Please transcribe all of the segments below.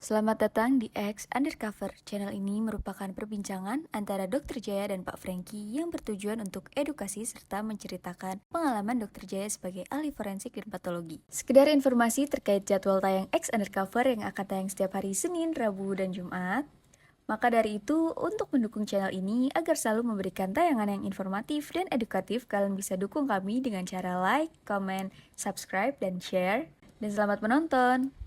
Selamat datang di X Undercover. Channel ini merupakan perbincangan antara Dr. Jaya dan Pak Franky yang bertujuan untuk edukasi serta menceritakan pengalaman Dr. Jaya sebagai ahli forensik dan patologi. Sekedar informasi terkait jadwal tayang X Undercover yang akan tayang setiap hari Senin, Rabu, dan Jumat. Maka dari itu, untuk mendukung channel ini agar selalu memberikan tayangan yang informatif dan edukatif, kalian bisa dukung kami dengan cara like, comment, subscribe, dan share. Dan selamat menonton!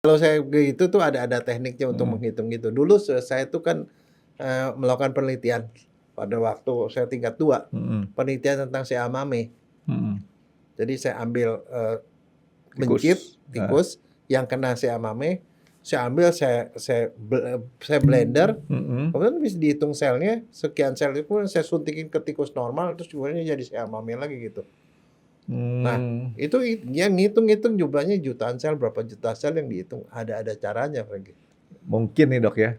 Kalau saya gitu tuh ada tekniknya untuk menghitung gitu. Dulu saya tuh kan melakukan penelitian pada waktu saya tingkat 2, penelitian tentang Siamame. Jadi saya ambil mencit tikus yang kena Siamame, saya ambil saya blender, kemudian bisa dihitung selnya, sekian sel itu saya suntikin ke tikus normal, terus kemudian jadi Siamame lagi gitu. Nah, itu yang ngitung-ngitung jumlahnya jutaan sel, berapa juta sel yang dihitung. Ada caranya, Franky. Mungkin nih dok ya,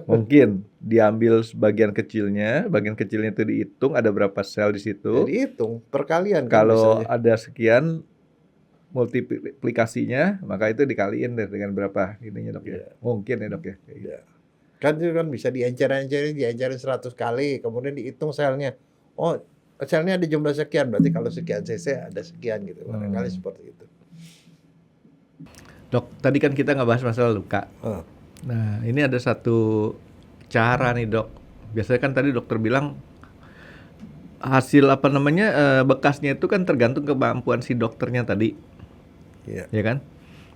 mungkin diambil bagian kecilnya itu dihitung ada berapa sel di situ. Jadi hitung perkalian. Kalau ada sekian multiplikasinya, maka itu dikaliin dengan berapa ininya dok ya. Mungkin ya dok ya. Kan itu kan bisa diencerin 100 kali, kemudian dihitung selnya. Oh, selnya ada jumlah sekian, berarti kalau sekian cc ada sekian gitu. Barangkali seperti itu. Dok, tadi kan kita ngebahas masalah luka. Nah, ini ada satu cara nih dok. Biasanya kan tadi dokter bilang hasil bekasnya itu kan tergantung kemampuan si dokternya tadi. Iya. Ya kan?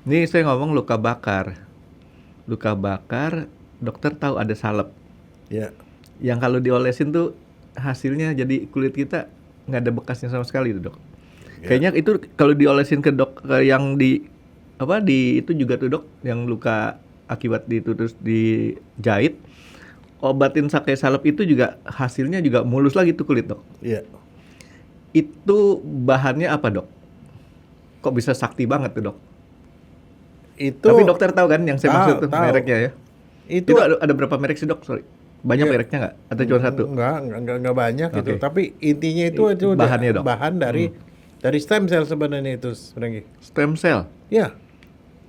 Ini saya ngomong luka bakar. Luka bakar, dokter tahu ada salep. Iya. Yang kalau diolesin tuh hasilnya jadi kulit kita nggak ada bekasnya sama sekali tuh dok. Kayaknya itu kalau diolesin ke yang di itu juga tuh dok, yang luka akibat itu terus dijahit, obatin pakai salep itu juga hasilnya juga mulus lagi tuh kulit dok. Iya. Itu bahannya apa dok? Kok bisa sakti banget tuh dok? Tapi dokter tahu kan yang saya maksud tuh mereknya ya? Itu ada berapa merek sih dok? Sorry. Banyak mereknya nggak? Atau cuma satu? Enggak banyak gitu. Tapi intinya itu bahannya dok? Bahan dari stem cell sebenarnya itu, Franky. Stem cell? Ya.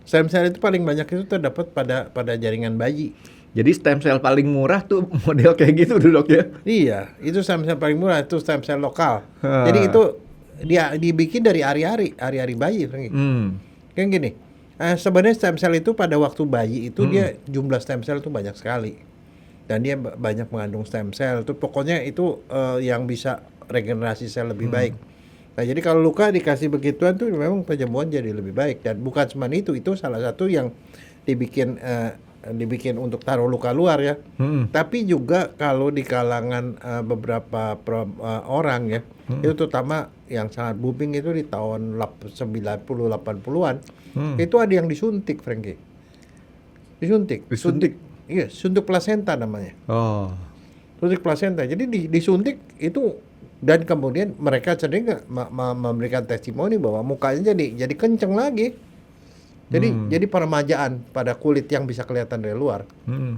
Stem cell itu paling banyak itu terdapat pada jaringan bayi. Jadi stem cell paling murah tuh model kayak gitu tuh dok ya? Iya, itu stem cell paling murah, itu stem cell lokal. Jadi itu dia dibikin dari ari-ari bayi, Franky. Kayak gini. Sebenarnya stem cell itu pada waktu bayi itu dia jumlah stem cell itu banyak sekali. Dan dia banyak mengandung stem cell. Itu pokoknya itu yang bisa regenerasi sel lebih baik. Nah, jadi kalau luka dikasih begituan tuh memang penyembuhan jadi lebih baik. Dan bukan cuma itu salah satu yang dibikin untuk taruh luka luar ya. Tapi juga kalau di kalangan beberapa orang ya, itu terutama yang sangat booming itu di tahun 90-80-an, itu ada yang disuntik, Franky. Disuntik? Iya, suntik plasenta namanya. Oh. Suntik plasenta. Jadi disuntik itu, dan kemudian mereka sering memberikan testimoni bahwa mukanya jadi kenceng lagi. Jadi peremajaan pada kulit yang bisa kelihatan dari luar.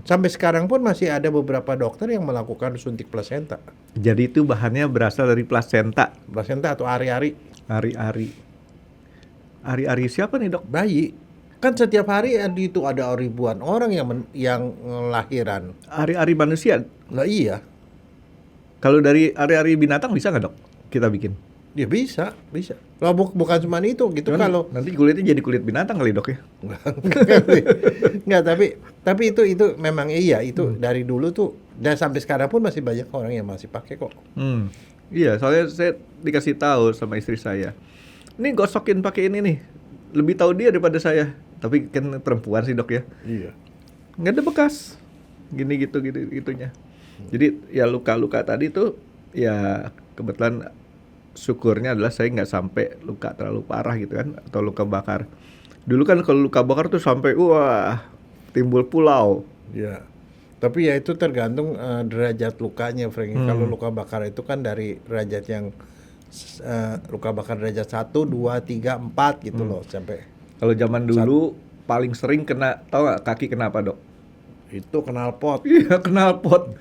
Sampai sekarang pun masih ada beberapa dokter yang melakukan suntik plasenta. Jadi itu bahannya berasal dari plasenta. Plasenta atau ari-ari. Ari-ari. Ari-ari siapa nih dok? Bayi. Kan setiap hari itu ada ribuan orang yang lahiran. Ari-ari manusia? Lah iya. Kalau dari ari-ari binatang bisa nggak dok kita bikin? Ya bisa. Kalau bukan cuma itu gitu. Kalau nanti kulitnya jadi kulit binatang kali dok ya? Enggak, tapi itu memang iya itu dari dulu tuh, dan sampai sekarang pun masih banyak orang yang masih pakai kok. Iya, soalnya saya dikasih tahu sama istri saya, ini gosokin pakai ini nih, lebih tahu dia daripada saya. Tapi kan perempuan sih dok ya. Iya. Nggak ada bekas. Gitunya. Jadi ya luka-luka tadi tuh ya kebetulan syukurnya adalah saya nggak sampai luka terlalu parah gitu kan, atau luka bakar. Dulu kan kalau luka bakar tuh sampai timbul pulau. Iya. Tapi ya itu tergantung derajat lukanya, Frank. Kalau luka bakar itu kan dari derajat yang luka bakar derajat 1, 2, 3, 4 gitu loh sampai. Kalau zaman dulu paling sering tahu nggak kaki kenapa dok? Itu knalpot. Iya, knalpot.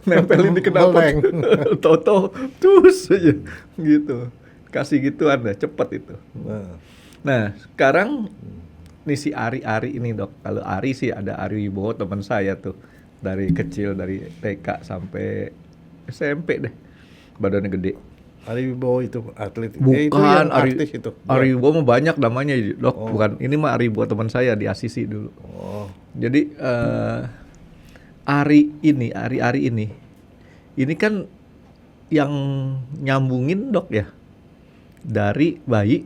Nempelin di knalpot. Toto terus aja gitu. Kasih gituan dah, cepet itu. Nah, sekarang nih si Ari ini dok. Kalau Ari sih ada Ari Wibowo teman saya tuh dari kecil dari TK sampai SMP deh, badannya gede. Ari Wibowo itu atlet. Bukan itu yang Ari, artis itu. Ari Wibowo mah banyak namanya dok. Bukan, ini mah Ari Wibowo teman saya di Asisi dulu. Oh. Jadi Ari ini kan yang nyambungin dok ya dari bayi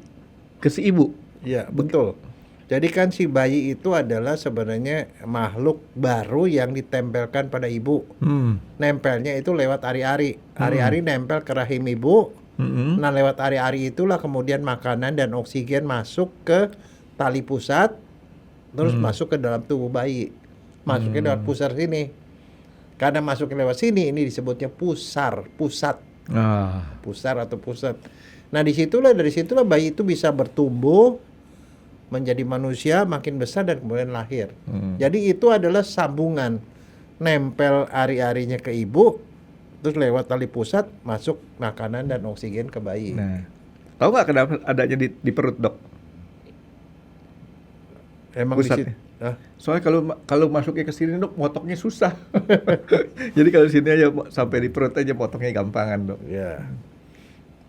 ke si ibu. Iya, betul. Jadi kan si bayi itu adalah sebenarnya makhluk baru yang ditempelkan pada ibu. Nempelnya itu lewat ari-ari. Ari-ari nempel ke rahim ibu. Nah, lewat ari-ari itulah kemudian makanan dan oksigen masuk ke tali pusat, terus masuk ke dalam tubuh bayi. Masuknya lewat pusar sini. Karena masuknya lewat sini, ini disebutnya pusat. Pusar atau pusat. Nah, dari situlah bayi itu bisa bertumbuh menjadi manusia, makin besar dan kemudian lahir. Jadi itu adalah sambungan, nempel ari-arinya ke ibu, terus lewat tali pusat masuk makanan dan oksigen ke bayi. Nah, tahu nggak kenapa adanya di perut dok? Emang Pusatnya. di situ. Soalnya kalau masuknya ke sini dok, motoknya susah. Jadi kalau sini aja sampai di perut aja potongnya gampangan dok. Ya.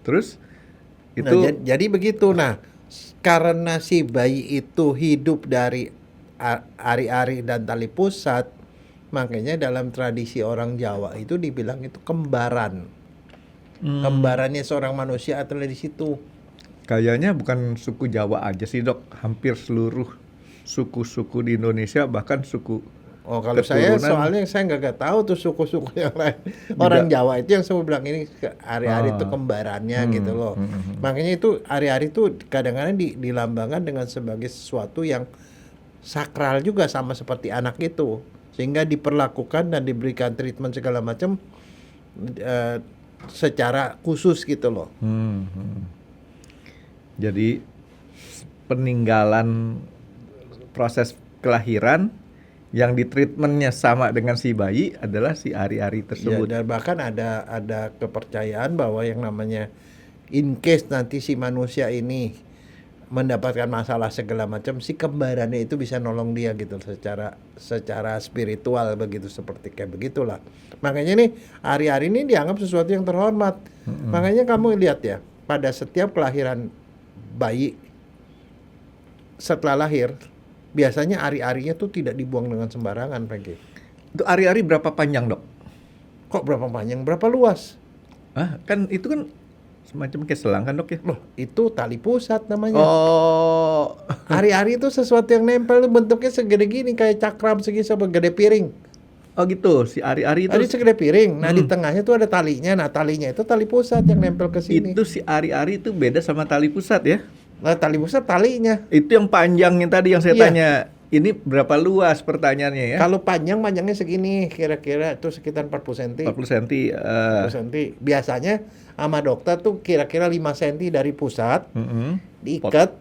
Terus itu Nah, jadi begitu. Nah, karena si bayi itu hidup dari ari-ari dan tali pusat, makanya dalam tradisi orang Jawa itu dibilang itu kembaran. Kembarannya seorang manusia adalah di situ. kayaknya bukan suku Jawa aja sih dok, hampir seluruh suku-suku di Indonesia bahkan suku Oh, kalau saya keturunan. soalnya saya nggak tahu tuh suku-suku yang lain. Orang Jawa itu yang selalu bilang ini ari-ari itu kembarannya gitu loh. Makanya itu ari-ari itu kadang-kadang dilambangkan dengan sebagai sesuatu yang sakral juga sama seperti anak itu. Sehingga diperlakukan dan diberikan treatment segala macam secara khusus gitu loh. Jadi peninggalan proses kelahiran yang di treatmentnya sama dengan si bayi adalah si ari-ari Ya, tersebut. dan bahkan ada kepercayaan bahwa yang namanya in case nanti si manusia ini mendapatkan masalah segala macam, si kembarannya itu bisa nolong dia gitu secara spiritual begitu, seperti kayak begitulah. Makanya nih ari-ari ini dianggap sesuatu yang terhormat. Makanya kamu lihat ya, pada setiap kelahiran bayi setelah lahir biasanya ari-arinya tuh tidak dibuang dengan sembarangan, Frankie. Itu ari-ari berapa panjang dok? Kok berapa panjang, berapa luas? Kan itu kan semacam kayak selang kan dok ya? Loh, itu tali pusat namanya. Oh, Ari-ari itu sesuatu yang nempel, bentuknya segede gini, kayak cakram segi sama gede piring. oh gitu. Si ari-ari itu Tadi segede piring. Nah, di tengahnya tuh ada talinya. Nah, talinya itu tali pusat yang nempel ke sini. itu si ari-ari itu beda sama tali pusat ya? Nah, tali pusat talinya. Itu yang panjangnya tadi yang saya Iya. tanya. Ini berapa luas pertanyaannya ya? Kalau panjangnya segini, kira-kira itu sekitar 40 cm. 40 cm. 40 cm. Biasanya sama dokter tuh kira-kira 5 cm dari pusat, diikat,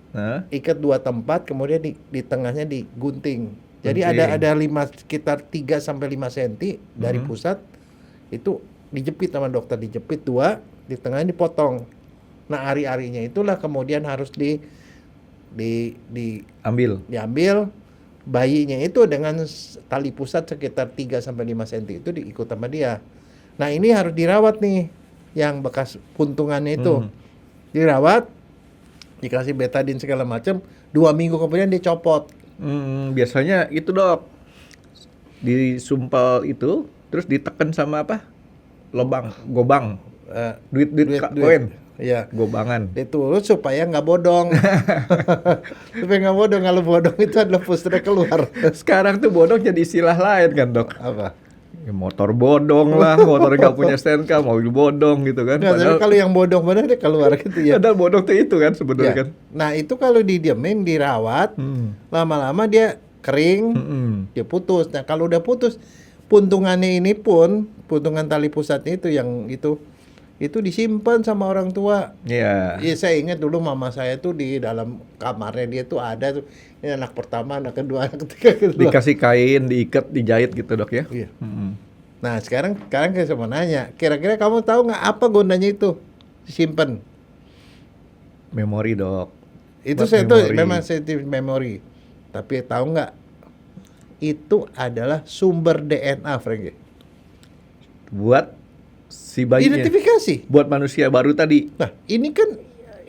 ikat 2 tempat, kemudian di tengahnya digunting. Jadi ada 5 sekitar 3 sampai 5 cm dari pusat itu dijepit sama dokter, dijepit 2, di tengahnya dipotong. Nah, ari-arinya itulah kemudian harus diambil, bayinya itu dengan tali pusat sekitar 3 sampai 5 cm itu diikut sama dia. Nah, ini harus dirawat nih yang bekas puntungannya itu. Dirawat, dikasih betadin segala macam, 2 minggu kemudian dicopot. Biasanya itu dok, disumpal itu, terus ditekan sama apa? Gobang. Duit koin. Iya. Gobangan. Diturut supaya nggak bodong. Supaya nggak bodong. Kalau bodong itu adalah pusternya keluar. Sekarang tuh bodong jadi istilah lain kan dok? Apa? Ya, motor bodong lah, motor nggak punya STNK, mobil bodong gitu kan? Nggak, tapi kalau yang bodong benar dia keluar gitu ya. Padahal bodong tuh itu kan sebenarnya Ya. kan? Nah, itu kalau didiemin, dirawat, lama-lama dia kering, dia putus. Nah, kalau udah putus, puntungannya ini pun, puntungan tali pusatnya itu disimpan sama orang tua. Iya. Iya, saya ingat dulu mama saya tuh di dalam kamarnya dia tuh ada tuh, ini anak pertama, anak kedua, anak ketiga gitu. Dikasih kain, diikat, dijahit gitu dok ya? Iya. Nah, sekarang saya mau nanya, kira-kira kamu tahu nggak apa gunanya itu disimpan? Memori dok. Itu Buat saya tuh memori. memang sensitive memory. Tapi tahu nggak? Itu adalah sumber DNA, Frankie. Buat si bayinya. Identifikasi. Buat manusia baru tadi. Nah, ini kan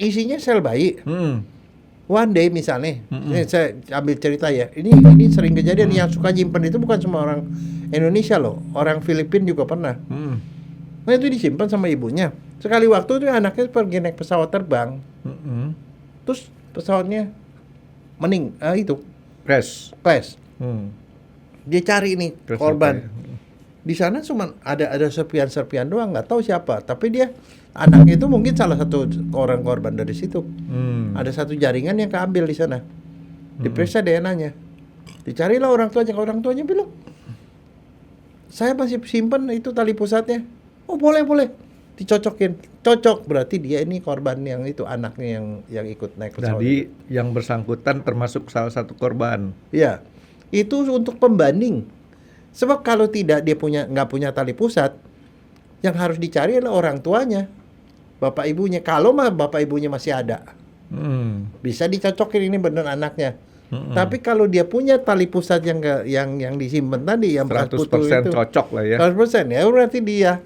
isinya sel bayi. One day misalnya, ini saya ambil cerita ya. Ini sering kejadian. Yang suka nyimpen itu bukan cuma orang Indonesia loh, orang Filipina juga pernah. Nah itu disimpan sama ibunya. Sekali waktu tuh anaknya pergi naik pesawat terbang, terus pesawatnya Crash. Dia cari nih Crash korban. Di sana cuma ada serpian-serpian doang, nggak tahu siapa. Tapi dia anaknya itu mungkin salah satu orang korban dari situ. Ada satu jaringan yang keambil di sana. Diperiksa DNA-nya. Dicarilah orang tuanya bilang, saya masih simpen itu tali pusatnya. Oh boleh. Dicocokin. Cocok, berarti dia ini korban yang itu, anaknya yang ikut naik pesawat. Jadi yang bersangkutan termasuk salah satu korban. Iya. Itu untuk pembanding. Sebab kalau tidak dia nggak punya tali pusat, yang harus dicari adalah orang tuanya, bapak ibunya. Kalau bapak ibunya masih ada, bisa dicocokin ini benar anaknya. Tapi kalau dia punya tali pusat yang disimpan tadi, yang 100% itu, cocok lah ya. 100% ya berarti dia.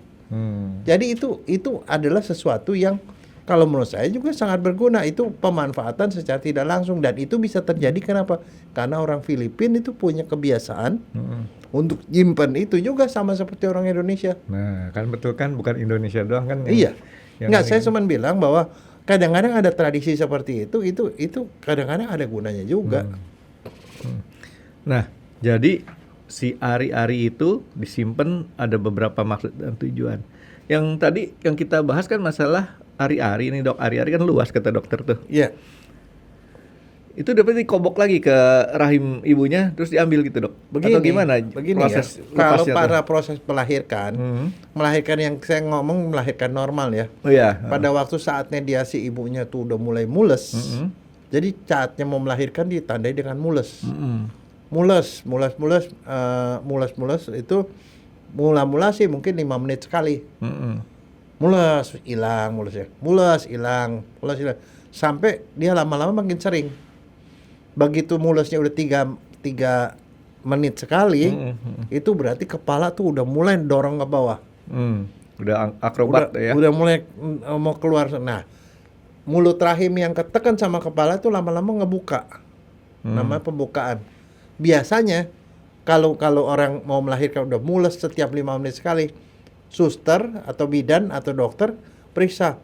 Jadi itu adalah sesuatu yang kalau menurut saya juga sangat berguna. Itu pemanfaatan secara tidak langsung, dan itu bisa terjadi kenapa? Karena orang Filipina itu punya kebiasaan untuk nyimpen itu juga sama seperti orang Indonesia. Nah, kan betul kan, bukan Indonesia doang kan? Iya. Enggak, saya kan. cuma bilang bahwa kadang-kadang ada tradisi seperti itu kadang-kadang ada gunanya juga. Nah, jadi si ari-ari itu disimpan ada beberapa maksud dan tujuan. Yang tadi yang kita bahas kan masalah ari-ari nih dok. Ari-ari kan luas kata dokter tuh. Iya. Itu dapat dikobok lagi ke rahim ibunya terus diambil gitu dok? Atau gimana proses ya, kalau para tuh? proses melahirkan yang saya ngomong melahirkan normal ya. Oh iya. Pada waktu saatnya dia si ibunya tuh udah mulai mules. Jadi saatnya mau melahirkan ditandai dengan mules. Mules itu mula-mula sih mungkin 5 menit sekali. Mules hilang sampai dia lama-lama makin sering. Begitu mulesnya udah 3 menit sekali, itu berarti kepala tuh udah mulai dorong ke bawah. Udah akrobat ya. Udah mulai mau keluar. Nah, mulut rahim yang ketekan sama kepala tuh lama-lama ngebuka. Namanya pembukaan. Biasanya kalau orang mau melahirkan udah mules setiap 5 menit sekali, suster atau bidan atau dokter periksa.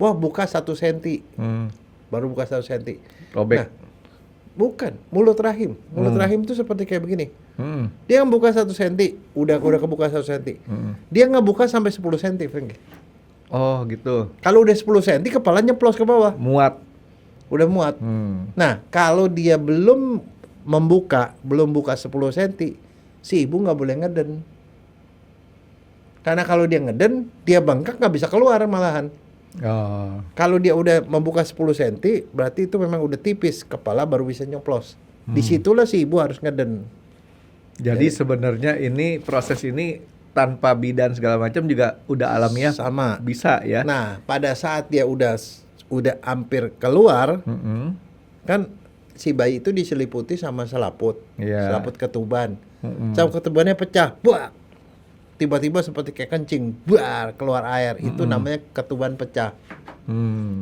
Wah, buka 1 senti. Baru buka 1 senti. Robek. Nah, bukan, mulut rahim. Mulut rahim itu seperti kayak begini. Dia ngebuka 1 senti, udah kebuka 1 senti. Dia ngebuka sampai 10 senti, Frankie. Oh, gitu. Kalau udah 10 senti, kepalanya nyeplos ke bawah. Muat. Udah muat. Nah, kalau dia belum buka 10 senti, si ibu nggak boleh ngeden. Karena kalau dia ngeden, dia bengkak nggak bisa keluar malahan. Oh. Kalau dia udah membuka 10 cm, berarti itu memang udah tipis, kepala baru bisa nyoplos. Disitulah si ibu harus ngeden. Jadi sebenarnya ini proses ini tanpa bidan segala macam juga udah alamiah Sama. bisa ya. Nah, pada saat dia udah hampir keluar, kan si bayi itu diseliputi sama selaput, selaput ketuban. Selaput ketubannya pecah, buak. Tiba-tiba seperti kayak kencing, buar keluar air. Itu namanya ketuban pecah.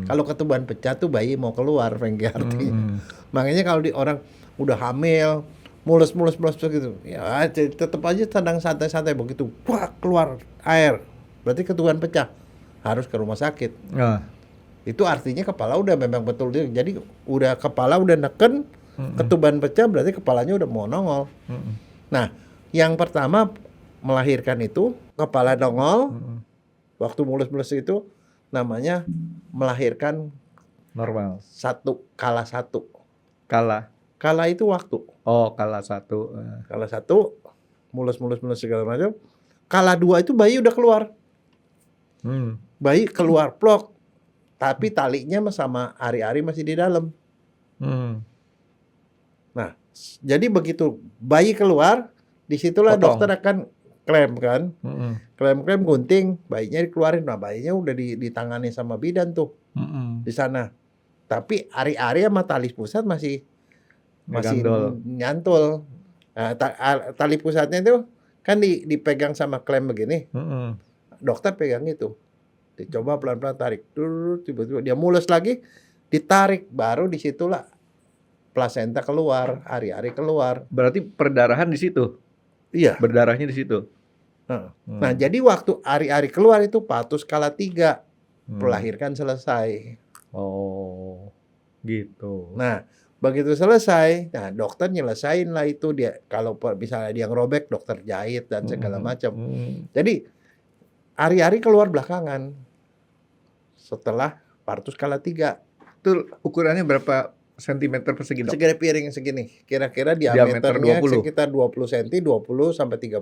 Kalau ketuban pecah tuh bayi mau keluar, Frankie, artinya. Makanya kalau di orang udah hamil, mulus gitu, ya tetap aja sedang santai-santai, begitu buak keluar air, berarti ketuban pecah, harus ke rumah sakit. Itu artinya kepala udah memang betul. Jadi kepala udah neken, ketuban pecah, berarti kepalanya udah mau nongol. Nah, yang pertama melahirkan itu kepala nongol, waktu mulus-mulus itu namanya melahirkan normal. Kala satu. Kala itu waktu. Oh, kala 1. Kala 1 mulus segala macam. Kala 2 itu bayi udah keluar. Bayi keluar plok. Tapi talinya sama ari-ari masih di dalam. Nah, jadi begitu bayi keluar, disitulah potong. Dokter akan klem kan. Klem gunting, bayinya dikeluarin. Nah, bayinya udah ditangani sama bidan tuh. Di sana. Tapi ari-ari sama tali pusat masih masih Megandol. nyantul. Nah, tali pusatnya itu kan dipegang sama klem begini. Dokter pegang itu. Dicoba pelan-pelan tarik. Tiba-tiba dia mules lagi, ditarik, baru disitulah plasenta keluar, ari-ari keluar. Berarti perdarahan di situ. Iya. Berdarahnya di situ. Nah, jadi waktu ari-ari keluar itu patuh skala 3. Melahirkan selesai. Oh, gitu. Nah, begitu selesai, nah dokter nyelesain lah itu dia. Kalau misalnya dia ngerobek, dokter jahit dan segala macam. Jadi ari-ari keluar belakangan setelah partus skala 3. Itu ukurannya berapa sentimeter persegi, Dok? Segede piring segini. Kira-kira Diameter diameternya 20. sekitar 20 cm, 20 sampai 30.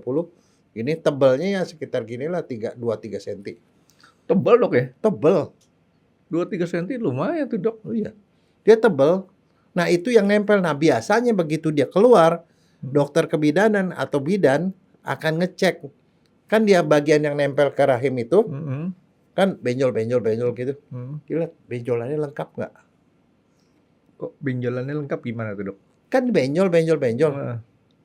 Ini tebalnya ya sekitar ginilah 2-3 cm. Tebal, Dok ya? Tebel. 2-3 cm lumayan tuh, Dok. Oh iya. Dia tebel. Nah, itu yang nempel. Nah, biasanya begitu dia keluar, dokter kebidanan atau bidan akan ngecek. Kan dia bagian yang nempel ke rahim itu, kan benjol gitu. Dilihat benjolannya lengkap nggak? Kok benjolannya lengkap gimana tuh, Dok? Kan benjol.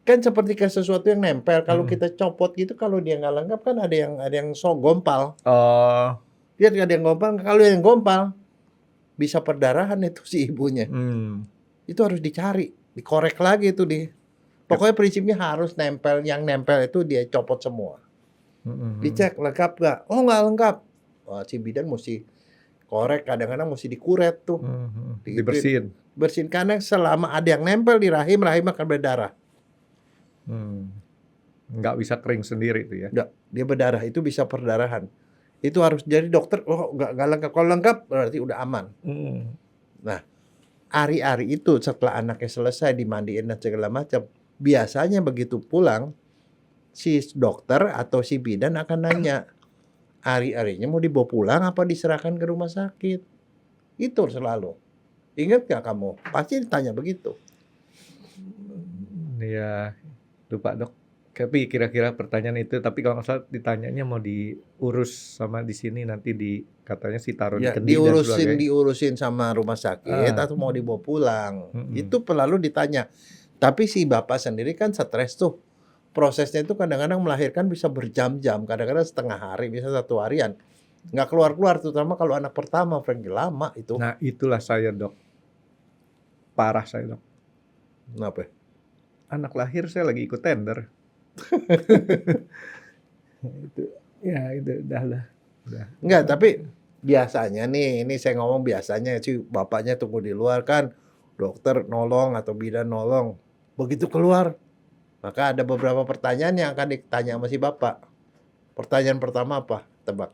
Kan seperti ke sesuatu yang nempel. Kalau kita copot gitu, kalau dia nggak lengkap kan ada yang gompal. Oh. Dia ada yang gompal. Kalau yang gompal bisa perdarahan itu si ibunya. Itu harus dicari, dikorek lagi itu Pokoknya prinsipnya harus nempel. Yang nempel itu dia copot semua. Dicek lengkap nggak? Oh, nggak lengkap. Wah, si bidan mesti korek. Kadang-kadang mesti dikuret tuh. Dibersihin. Bersihin karena selama ada yang nempel di rahim akan berdarah. Nggak bisa kering sendiri itu ya? Nggak, dia berdarah, itu bisa perdarahan. Itu harus jadi dokter, nggak lengkap. Kalau lengkap berarti udah aman. Nah, ari-ari itu setelah anaknya selesai dimandiin dan segala macam, biasanya begitu pulang, si dokter atau si bidan akan nanya, ari-arinya mau dibawa pulang apa diserahkan ke rumah sakit? Itu selalu. Ingat nggak kamu? Pasti ditanya begitu. Ya, lupa, Dok. Tapi kira-kira pertanyaan itu, tapi kalau nggak salah ditanyanya mau diurus sama di sini nanti katanya sih taruh di kendi dan sebagainya. Diurusin sama rumah sakit atau mau dibawa pulang. Itu selalu ditanya. Tapi si bapak sendiri kan stres tuh. Prosesnya itu kadang-kadang melahirkan bisa berjam-jam, kadang-kadang setengah hari, bisa 1 harian. Nggak keluar-keluar, terutama kalau anak pertama, Frank, lama itu. Nah, itulah saya, Dok. Parah saya, Dok. Kenapa? Anak lahir saya lagi ikut tender. itu udah lah. Enggak, tapi biasanya nih, ini saya ngomong biasanya sih bapaknya tunggu di luar kan, dokter nolong atau bidan nolong. Begitu keluar, maka ada beberapa pertanyaan yang akan ditanya sama si bapak. Pertanyaan pertama apa? Tebak.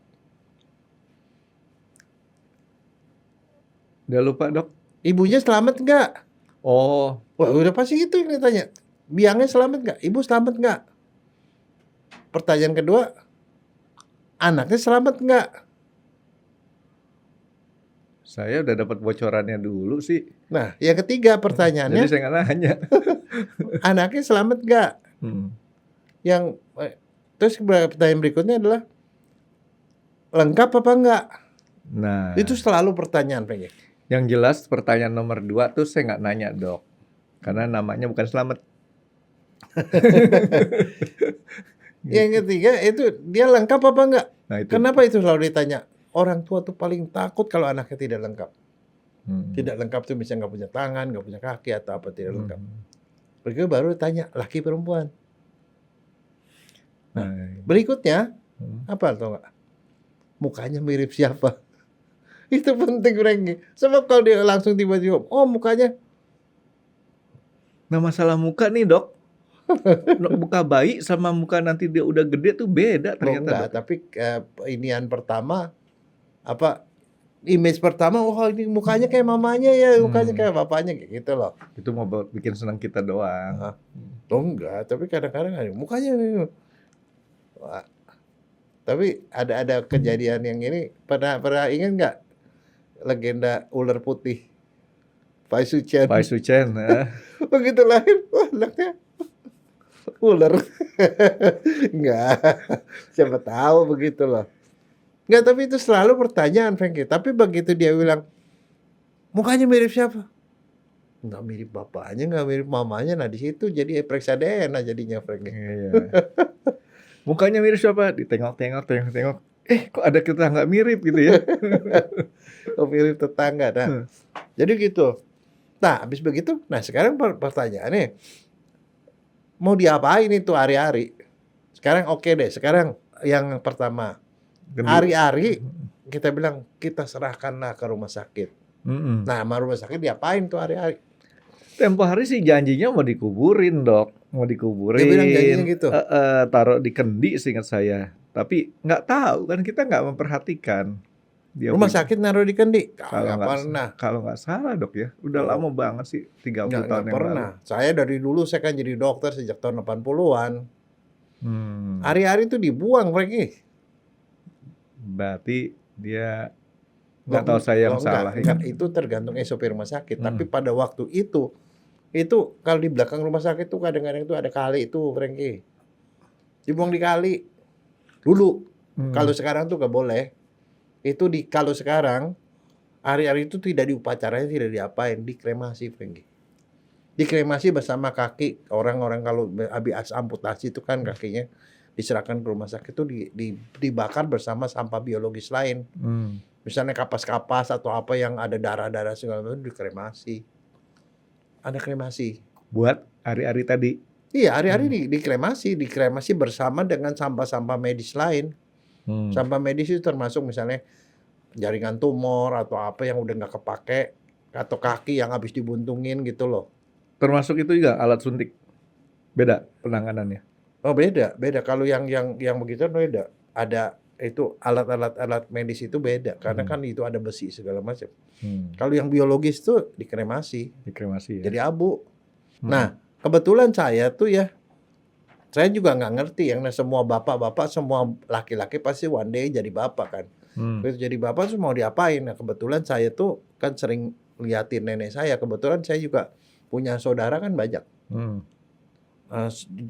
Udah lupa, Dok. Ibunya selamat nggak? Oh. Wah, udah pasti itu yang ditanya. Biangnya selamat nggak? Ibu selamat nggak? Pertanyaan kedua, anaknya selamat nggak? Saya udah dapat bocorannya dulu sih. Nah, yang ketiga pertanyaannya, jadi saya nggak nanya. anaknya selamat nggak? Yang terus pertanyaan berikutnya adalah lengkap apa enggak? Nah, itu selalu pertanyaan, Pak. Yang jelas pertanyaan nomor 2 tuh saya nggak nanya, Dok, karena namanya bukan selamat. Yang ketiga itu dia lengkap apa enggak? Nah, itu. Kenapa itu selalu ditanya? Orang tua tuh paling takut kalau anaknya tidak lengkap. Tidak lengkap tuh bisa nggak punya tangan, nggak punya kaki atau apa tidak lengkap. Berikutnya baru ditanya laki perempuan. Nah, berikutnya apa tau nggak? Mukanya mirip siapa? Itu penting, Rengi. Sebab kalau dia langsung tiba-tiba, oh mukanya. Nah, masalah muka nih, Dok. Muka bayi sama muka nanti dia udah gede tuh beda ternyata. Enggak, tapi inian pertama apa image pertama, oh ini mukanya kayak mamanya ya, mukanya kayak bapaknya kayak gitu loh. Itu mau bikin senang kita doang. Oh enggak, tapi kadang-kadang mukanya wah. Tapi ada kejadian yang ini, pernah ingat nggak legenda ular putih Pai Suchen? Pai Suchen, begitu lahir, wah anaknya ular. Enggak, siapa tahu begitu loh. Enggak, tapi itu selalu pertanyaan, Frankie. Tapi begitu dia bilang mukanya mirip siapa? nggak mirip bapaknya, nggak mirip mamanya. Nah di situ jadi periksa DNA jadinya Frank. Iya. Mukanya mirip siapa? Ditengok-tengok. Kok ada kita nggak mirip gitu ya? Oh, mirip tetangga. Nah, jadi gitu. Nah, habis begitu, nah sekarang pertanyaannya, mau diapain itu ari-ari? Sekarang oke deh, sekarang yang pertama, ari-ari kita bilang kita serahkanlah ke rumah sakit. Nah, sama rumah sakit diapain tuh ari-ari? Tempo hari sih janjinya mau dikuburin, Dok. Mau dikuburin. Dia bilang janjinya gitu. Taruh di kendi seingat saya. Tapi nggak tahu kan, kita nggak memperhatikan. Dia Rumah punya- sakit naruh di kendi? kalau Nggak pernah. Kalau nggak salah, Dok ya. Udah lama banget sih, 30 Nggak tahun yang pernah. lalu. Saya dari dulu, saya kan jadi dokter sejak tahun 80-an. Hmm. Ari-ari itu dibuang, Franky. Berarti dia nggak tahu saya yang salah. Enggak, itu tergantung SOP rumah sakit. Tapi pada waktu itu kalau di belakang rumah sakit tuh kadang-kadang itu ada kali itu, Franky. Dibuang di kali. Dulu. Kalau sekarang tuh nggak boleh. Itu kalau sekarang hari-hari itu tidak diupacaranya, tidak diapain, dikremasi, Franky. Dikremasi bersama kaki orang-orang kalau habis amputasi itu kan kakinya diserahkan ke rumah sakit itu dibakar bersama sampah biologis lain. Misalnya kapas-kapas atau apa yang ada darah-darah segala macam dikremasi. Ada kremasi. Buat hari-hari tadi. Iya, hari-hari dikremasi bersama dengan sampah-sampah medis lain. Sampah medis itu termasuk misalnya jaringan tumor atau apa yang udah nggak kepake atau kaki yang habis dibuntungin gitu loh. Termasuk itu juga alat suntik. Beda penanganannya. Oh beda. Kalau yang begitu beda. Ada itu alat medis itu beda karena kan itu ada besi segala macam. Kalau yang biologis tuh dikremasi. Dikremasi ya. Jadi abu. Nah, kebetulan saya tuh ya, saya juga nggak ngerti yang semua bapak-bapak, semua laki-laki pasti one day jadi bapak kan. Begitu jadi bapak terus mau diapain? Nah, kebetulan saya tuh kan sering liatin nenek saya. Kebetulan saya juga punya saudara kan banyak.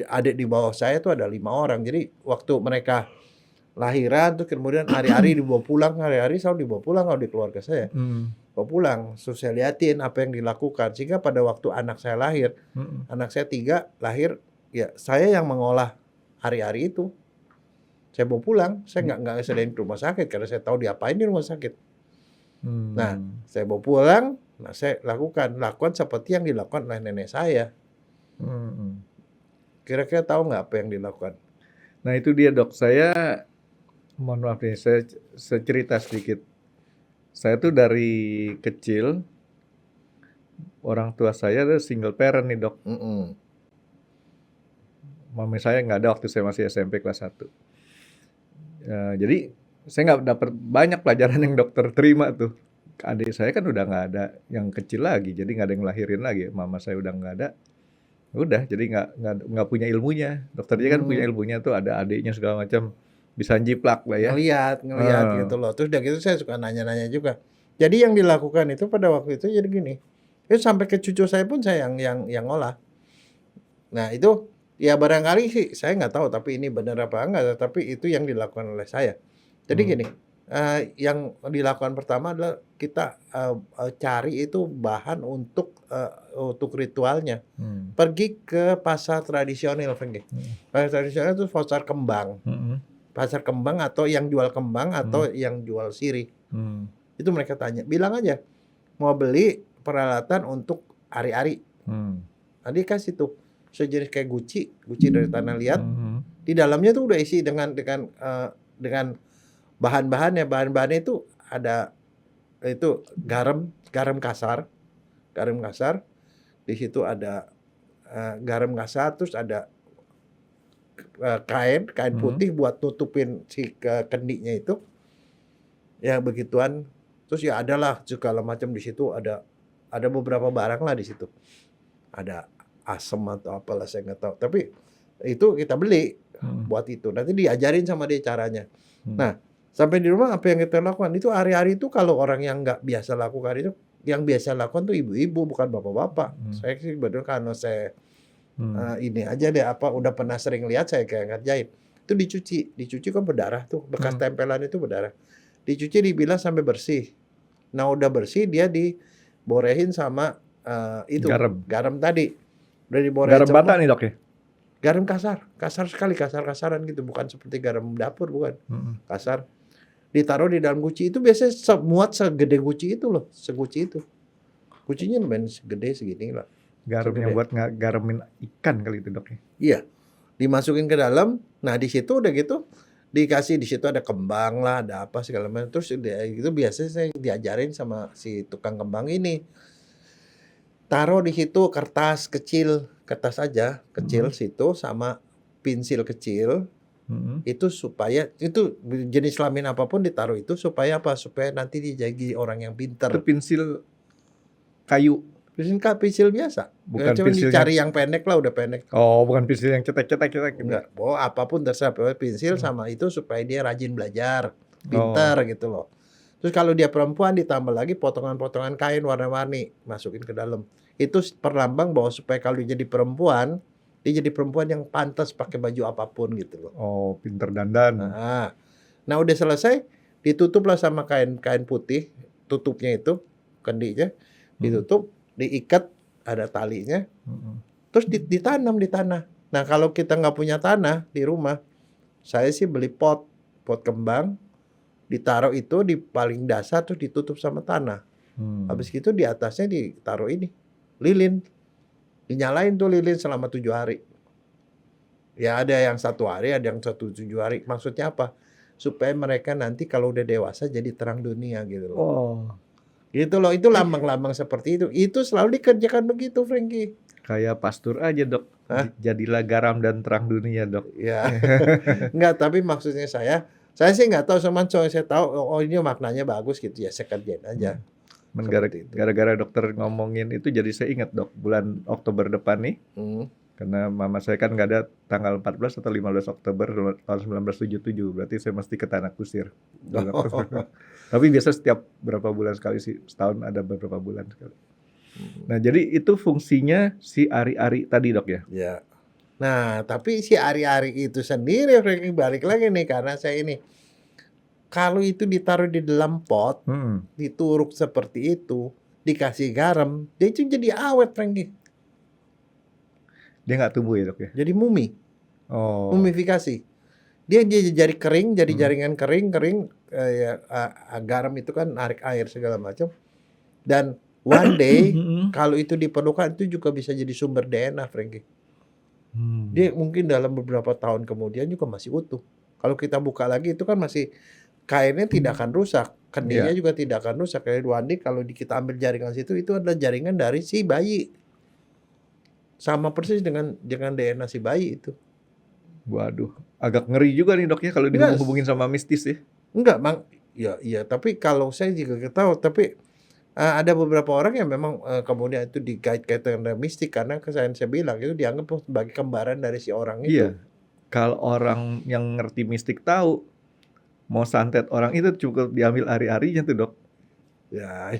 Adik di bawah saya tuh ada 5 orang. Jadi waktu mereka lahiran tuh kemudian hari-hari dibawa pulang, hari-hari selalu dibawa pulang kalau di keluarga saya. Bawa pulang, terus saya liatin apa yang dilakukan. Sehingga pada waktu anak saya lahir, anak saya 3 lahir, ya saya yang mengolah hari-hari itu. Saya bawa pulang, saya nggak sediain ke rumah sakit karena saya tahu diapain di rumah sakit. Nah, saya bawa pulang, nah saya lakukan seperti yang dilakukan oleh nenek saya. Kira-kira tahu nggak apa yang dilakukan? Nah itu dia, Dok. Saya mohon maaf nih, saya cerita sedikit. Saya tuh dari kecil, orang tua saya adalah single parent nih, Dok. Mami saya nggak ada waktu saya masih SMP kelas 1. Jadi saya nggak dapat banyak pelajaran yang dokter terima tuh. Adik saya kan udah nggak ada yang kecil lagi, jadi nggak ada yang lahirin lagi. Mama saya udah nggak ada. Udah, jadi nggak punya ilmunya. Dokternya kan punya ilmunya tuh, ada adiknya segala macam, bisa jiplak lah ya. Ngelihat gitu loh. Terus udah gitu saya suka nanya-nanya juga. Jadi yang dilakukan itu pada waktu itu jadi gini. Itu sampai ke cucu saya pun saya yang ngolah. Nah itu ya barangkali sih saya nggak tahu tapi ini benar apa enggak. Tapi itu yang dilakukan oleh saya. Jadi gini. Yang dilakukan pertama adalah kita cari itu bahan untuk ritualnya. Pergi ke pasar tradisional, Franky. Pasar tradisional itu pasar kembang. Pasar kembang atau yang jual kembang atau yang jual sirih. Itu mereka tanya, bilang aja mau beli peralatan untuk ari-ari. Nanti kasih tuh sejenis kayak guci dari tanah liat. Di dalamnya tuh udah isi dengan bahan-bahannya itu ada itu garam kasar. Di situ ada garam kasar, terus ada kain putih buat tutupin si kendinya itu. Ya begituan. Terus ya adalah segala macam di situ, ada beberapa barang lah di situ. Ada asam atau apalah saya nggak tahu. Tapi itu kita beli buat itu. Nanti diajarin sama dia caranya. Nah, sampai di rumah apa yang kita lakukan itu hari-hari itu kalau orang yang nggak biasa lakukan itu, yang biasa lakukan tuh ibu-ibu bukan bapak-bapak. Saya sih betul karena saya ini aja deh udah pernah sering lihat saya kayak ngerjain. Itu dicuci kan berdarah tuh, bekas tempelan itu berdarah. Dicuci dibilas sampai bersih. Nah udah bersih dia diborehin sama itu Garam. garam tadi udah diboreh Garam semua. bata nih dok ya? Garam kasar sekali, kasar-kasaran gitu, bukan seperti garam dapur, bukan. Kasar. Ditaruh di dalam guci itu biasanya muat segede guci itu loh, seguci itu. Gucinya lumayan segede segini lah. Garamnya Segede. buat ngaramin ikan kali itu dok ya? Iya, dimasukin ke dalam. Nah di situ udah gitu dikasih, di situ ada kembang lah, ada apa segala macam. Terus itu biasanya saya diajarin sama si tukang kembang ini. Taruh di situ kertas kecil, kertas aja kecil situ sama pensil kecil. Itu supaya itu jenis kelamin apapun ditaruh itu supaya apa? Supaya nanti dia jadi orang yang Itu pinter. pensil kayu. Pensil biasa. Bukan Cuma pensil dicari yang pendek lah, udah pendek. Oh, bukan pensil yang cetek-cetek gitu. Enggak, apapun terserah, pokoknya pensil sama itu supaya dia rajin belajar, pintar gitu loh. Terus kalau dia perempuan ditambah lagi potongan-potongan kain warna-warni masukin ke dalam. Itu perlambang bahwa supaya kalau dia jadi perempuan, dia jadi perempuan yang pantas pakai baju apapun gitu loh. Oh, pinter dandan. Nah udah selesai, ditutuplah sama kain putih, tutupnya itu, kendinya, ditutup, diikat, ada talinya, terus ditanam di tanah. Nah kalau kita nggak punya tanah di rumah, saya sih beli pot kembang, ditaruh itu di paling dasar terus ditutup sama tanah. Habis itu di atasnya ditaruh ini lilin, dinyalain tuh lilin selama 7 hari. Ya ada yang 1 hari, ada yang 7 hari. Maksudnya apa? Supaya mereka nanti kalau udah dewasa jadi terang dunia gitu loh. Oh, Gitu loh, itu lambang-lambang seperti itu. Itu selalu dikerjakan begitu, Frankie. kayak pastur aja dok. Jadilah garam dan terang dunia dok. Ya, enggak. Tapi maksudnya saya sih nggak tahu sama saya tahu. Oh ini maknanya bagus gitu ya. Saya kerjain aja. Gara-gara dokter ngomongin itu jadi saya ingat dok, bulan Oktober depan nih. Karena mama saya kan nggak ada tanggal 14 atau 15 Oktober tahun 1977. Berarti saya mesti ke Tanah Kusir. Tapi biasa setiap berapa bulan sekali sih. Setahun ada beberapa bulan sekali. Nah jadi itu fungsinya si ari-ari tadi dok ya? Ya. Nah tapi si ari-ari itu sendiri Frankie, balik lagi nih karena saya ini. Kalau itu ditaruh di dalam pot, dituruk seperti itu, dikasih garam, dia itu jadi awet, Frankie. Dia nggak tumbuh ya dok ya? Jadi mumi, mumifikasi. Dia jadi kering, jadi jaringan kering, garam itu kan narik air segala macam. Dan one day, kalau itu diperlukan, itu juga bisa jadi sumber DNA, Frankie. Dia mungkin dalam beberapa tahun kemudian juga masih utuh. Kalau kita buka lagi, itu kan masih kainnya tidak akan rusak, kendinya juga tidak akan rusak. Kayak Wandi kalau kita ambil jaringan situ, itu adalah jaringan dari si bayi, sama persis dengan DNA si bayi itu. Waduh, agak ngeri juga nih dok ya kalau dihubungin sama mistis ya. Enggak, Bang. Iya. Tapi kalau saya juga tahu, tapi ada beberapa orang yang memang kemudian itu dikait-kaitkan dengan mistik karena saya bilang itu dianggap sebagai kembaran dari si orang itu. Iya. Kalau orang yang ngerti mistik tahu, mau santet orang itu cukup diambil ari-arinya tuh dok. Ya.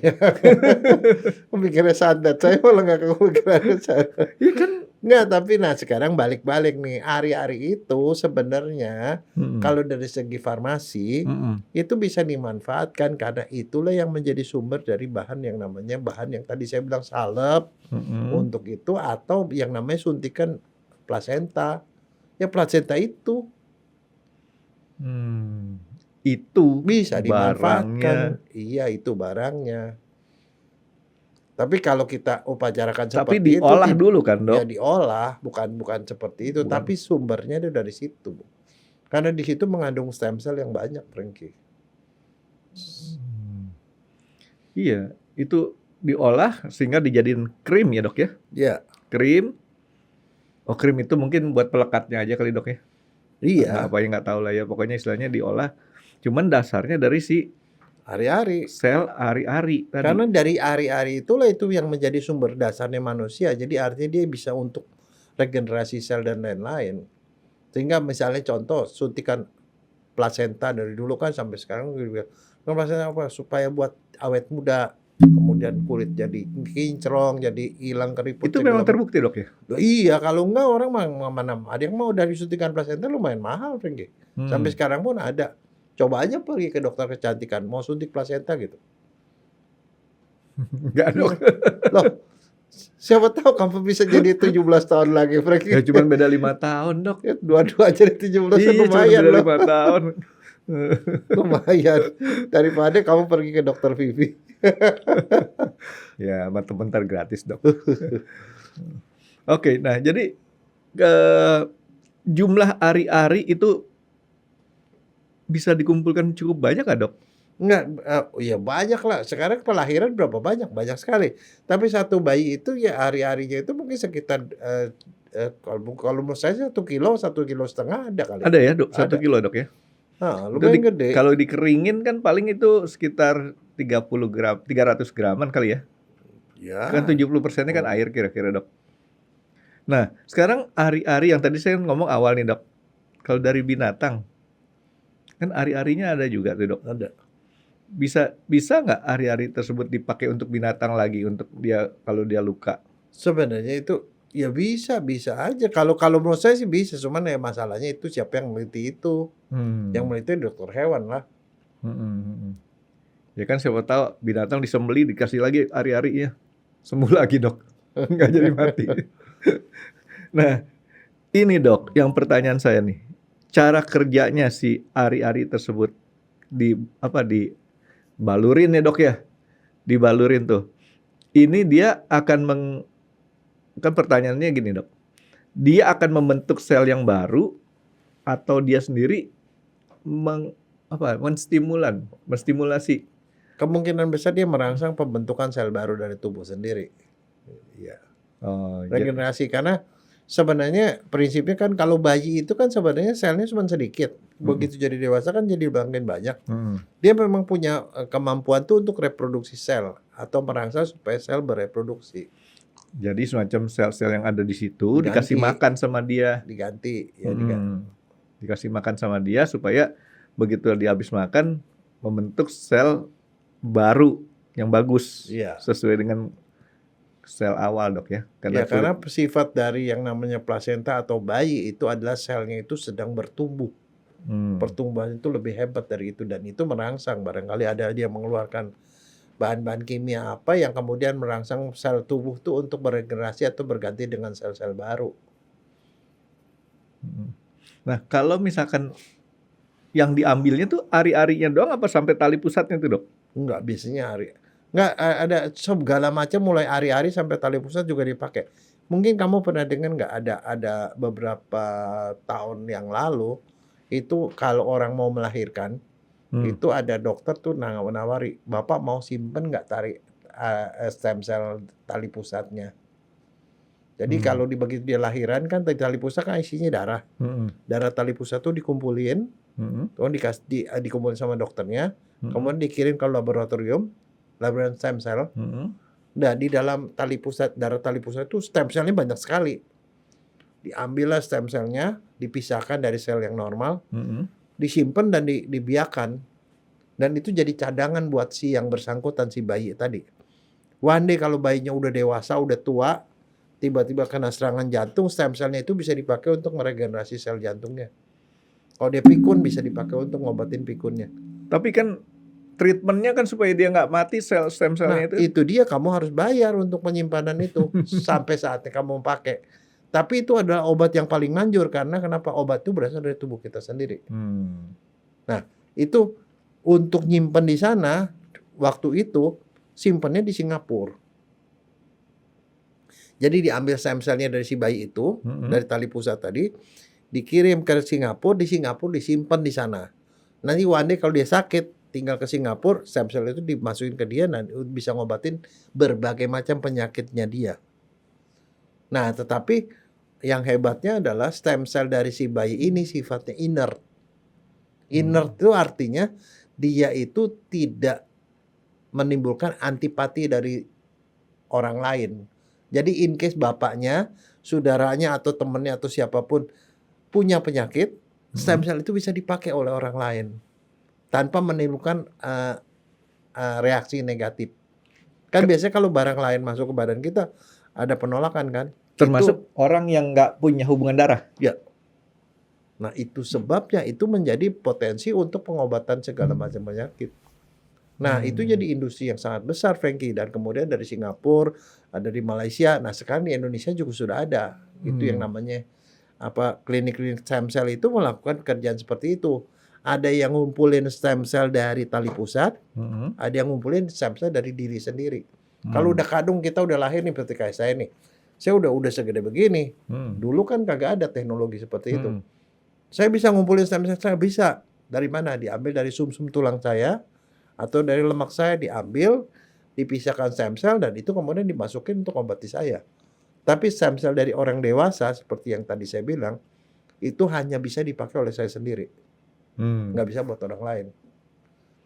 Pemikirannya santet, saya malah nggak kepikiran sana. Iya kan? Nggak, tapi sekarang balik-balik nih, ari-ari itu sebenarnya kalau dari segi farmasi itu bisa dimanfaatkan karena itulah yang menjadi sumber dari bahan yang namanya yang tadi saya bilang salep untuk itu, atau yang namanya suntikan plasenta. Ya plasenta itu itu bisa dimanfaatkan. barangnya. Iya, itu barangnya. Tapi kalau kita upacarakan Tapi seperti diolah itu, dulu kan dok? ya diolah, bukan seperti itu. Tapi sumbernya itu dari situ, karena di situ mengandung stem cell yang banyak, Frankie. Iya, itu diolah sehingga dijadiin krim ya dok ya? Iya. Krim. Oh krim itu mungkin buat pelekatnya aja kali dok ya? Iya. Apa yang nggak tahu lah ya. Pokoknya istilahnya diolah. Cuman dasarnya dari si ari-ari. Sel ari-ari tadi. Karena dari ari-ari itulah itu yang menjadi sumber dasarnya manusia. Jadi artinya dia bisa untuk regenerasi sel dan lain-lain. Sehingga misalnya contoh suntikan plasenta dari dulu kan sampai sekarang plasenta apa? Supaya buat awet muda. Kemudian kulit jadi kinclong, jadi hilang keriput. Itu memang terbukti dok ya? Iya, kalau enggak orang mana ada yang mau dari suntikan plasenta lumayan mahal, Frankie. Sampai sekarang pun ada. Coba aja pergi ke dokter kecantikan, mau suntik plasenta gitu. Enggak dok. Loh, Siapa tahu kamu bisa jadi 17 tahun lagi, Frank. Ya cuman beda 5 tahun, Dok. Ya, dua-dua jadi 17 Iya, cuman lumayan beda loh. 5 tahun. Lumayan. Daripada kamu pergi ke dokter Vivi. Ya, sama temen ntar gratis, Dok. Oke, nah jadi jumlah ari-ari itu bisa dikumpulkan cukup banyak nggak, Dok? Enggak, ya banyak lah. Sekarang kelahiran berapa banyak? Banyak sekali. Tapi satu bayi itu ya hari-harinya itu mungkin sekitar kalau menurut saya 1 kilo, 1,5 kilo ada kali. Ada ya, Dok? 1 Ada. kilo, Dok ya? Itu Lumayan gede. Kalau dikeringin kan paling itu sekitar 300 graman kali ya? Ya. Kan 70%-nya kan air kira-kira, Dok. Nah, sekarang ari-ari yang tadi saya ngomong awal nih, Dok. Kalau dari binatang, kan ari-arinya ada juga tuh, Dok. Ada. Bisa nggak ari-ari tersebut dipakai untuk binatang lagi untuk dia kalau dia luka? Sebenarnya itu ya bisa aja. Kalau menurut saya sih bisa, cuman ya masalahnya itu siapa yang meneliti itu. Yang meneliti dokter hewan lah. Ya kan siapa tahu binatang disembeli dikasih lagi ari-arinya. Sembuh lagi, Dok. Nggak jadi mati. Nah, ini, Dok, yang pertanyaan saya nih. Cara kerjanya si ari-ari tersebut dibalurin ya, Dok ya? Dibalurin tuh. Ini dia akan kan pertanyaannya gini, Dok. Dia akan membentuk sel yang baru atau dia sendiri menstimulasi. Kemungkinan besar dia merangsang pembentukan sel baru dari tubuh sendiri. Iya. Regenerasi karena sebenarnya prinsipnya kan kalau bayi itu kan sebenarnya selnya cuma sedikit. Begitu jadi dewasa kan jadi makin banyak. Dia memang punya kemampuan tuh untuk reproduksi sel atau merangsang supaya sel bereproduksi. Jadi semacam sel-sel yang ada di situ Diganti. dikasih makan sama dia. Diganti. Dikasih makan sama dia supaya begitu dia habis makan membentuk sel baru yang bagus. Iya. Sesuai dengan sel awal, Dok ya. Karena sifat dari yang namanya plasenta atau bayi itu adalah selnya itu sedang bertumbuh. Pertumbuhan itu lebih hebat dari itu dan itu merangsang barangkali ada dia mengeluarkan bahan-bahan kimia apa yang kemudian merangsang sel tubuh tuh untuk beregenerasi atau berganti dengan sel-sel baru. Nah, kalau misalkan yang diambilnya tuh ari-arinya doang apa sampai tali pusatnya tuh, Dok? Enggak, biasanya enggak ada segala macam mulai ari-ari sampai tali pusat juga dipakai. Mungkin kamu pernah dengar enggak ada beberapa tahun yang lalu itu kalau orang mau melahirkan itu ada dokter tuh nawari, Bapak mau simpen nggak tarik stem cell tali pusatnya. Jadi kalau begitu dia lahiran kan tali pusat kan isinya darah. Darah tali pusat tuh dikumpulin, kemudian dikumpulin sama dokternya, kemudian dikirim ke laboratorium stem cell. Nah, di dalam darah tali pusat itu stem cellnya banyak sekali. Diambillah stem cellnya, dipisahkan dari sel yang normal, disimpan dan dibiarkan. Dan itu jadi cadangan buat si yang bersangkutan, si bayi tadi. One day kalau bayinya udah dewasa, udah tua, tiba-tiba kena serangan jantung, stem cellnya itu bisa dipakai untuk meregenerasi sel jantungnya. Kalau dia pikun, bisa dipakai untuk ngobatin pikunnya. Tapi kan treatmentnya kan supaya dia nggak mati stem cellnya itu dia kamu harus bayar untuk penyimpanan itu sampai saatnya kamu pakai. Tapi itu adalah obat yang paling manjur karena kenapa? Obat itu berasal dari tubuh kita sendiri. Nah, itu untuk nyimpen di sana waktu itu simpennya di Singapura. Jadi diambil stem cellnya dari si bayi itu, dari tali pusat tadi, dikirim ke Singapura, di Singapura disimpan di sana. Nanti one day kalau dia sakit, tinggal ke Singapura, stem cell itu dimasukin ke dia dan bisa ngobatin berbagai macam penyakitnya dia. Nah, tetapi yang hebatnya adalah stem cell dari si bayi ini sifatnya inert. Inert itu artinya dia itu tidak menimbulkan antipati dari orang lain. Jadi in case bapaknya, saudaranya atau temannya atau siapapun punya penyakit, stem cell itu bisa dipakai oleh orang lain tanpa menimbulkan reaksi negatif. Kan biasanya kalau barang lain masuk ke badan kita ada penolakan kan? Termasuk orang yang nggak punya hubungan darah. Ya. Nah itu sebabnya itu menjadi potensi untuk pengobatan segala macam penyakit. Nah, itu jadi industri yang sangat besar, Frankie. Dan kemudian dari Singapura, ada di Malaysia. Nah, sekarang di Indonesia juga sudah ada. Itu yang namanya klinik-klinik stem cell itu melakukan kerjaan seperti itu. Ada yang ngumpulin stem cell dari tali pusat, ada yang ngumpulin stem cell dari diri sendiri. Kalau udah kadung kita udah lahir nih seperti kayak saya nih. Saya udah segede begini. Dulu kan kagak ada teknologi seperti itu. Saya bisa ngumpulin stem cell, saya bisa. Dari mana? Diambil dari sumsum tulang saya atau dari lemak saya, diambil, dipisahkan stem cell dan itu kemudian dimasukin untuk obati saya. Tapi stem cell dari orang dewasa seperti yang tadi saya bilang itu hanya bisa dipakai oleh saya sendiri. Nggak bisa buat orang lain.